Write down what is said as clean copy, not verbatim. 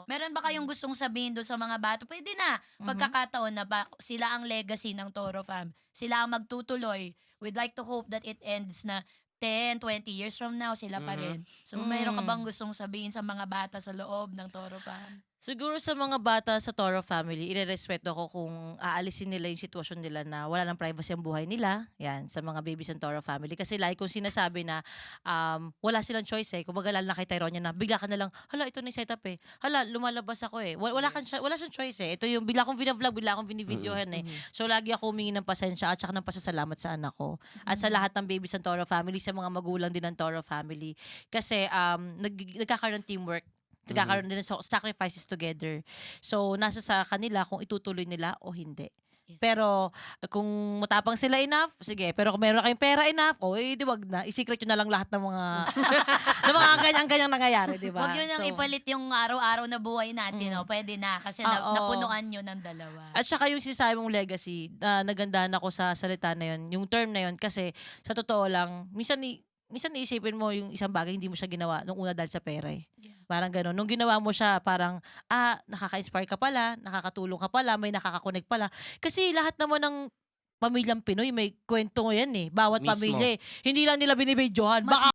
Meron ba kayong gustong sabihin do'n sa mga bata? Puwede na, Mhm. pagkakataon na sila ang legacy ng Toro Fam. Sila ang magtutuloy. We'd like to hope that it ends na 10, 20 years from now sila pa Mhm. rin. So, mayro'n ka bang Hmm. gustong sabihin sa mga bata sa loob ng Toro Fam? Siguro sa mga bata sa Toro family, irerespeto ko kung aalisin nila yung sitwasyon nila na wala ng privacy ang buhay nila, yan, sa mga babies ng Toro family. Kasi lagi kong sinasabi na wala silang choice eh. Kumbaga lalo na kay Tyronia na bigla ka na lang, hala, ito na yung setup eh. Hala, lumalabas ako eh. Wala Yes. siyang choice eh. Ito yung bigla akong vlog, bigla akong Mm. binivideohan eh. Mhm. So lagi ako humingi ng pasensya at saka ng pasasalamat sa anak ko. At sa Mhm. lahat ng babies ng Toro family, sa mga magulang din ng Toro family. Kasi nagkakaroon ng teamwork, Mhm. nagkakaroon din ng sacrifices together. So, nasa sa kanila kung itutuloy nila o hindi. Yes. Pero kung matapang sila enough, sige. Pero kung meron kayong pera enough, o di wag na. I-secret nyo na lang lahat ng mga ng mga ganyan-ganyang nangyayari, di Huwag ba? niyo nang So, ipalit yung araw-araw na buhay natin, mm, oh, puwede na kasi oo. napunuan niyo ng dalawa. At saka yung sinasabi mong legacy, nagandahan ako sa salita na yun, yung term na yun, kasi sa totoo lang, minsan iisipin mo yung isang bagay hindi mo siya ginawa nung una dahil sa pera eh. Yeah. Parang gano'n. Nung ginawa mo siya, parang, nakaka-inspire ka pala, nakakatulong ka pala, may nakaka-connect pala. Kasi lahat naman ng pamilyang Pinoy may kwento yan eh. Bawat Mismo. pamilya eh. Hindi lang nila binibidyohan. Mas Baka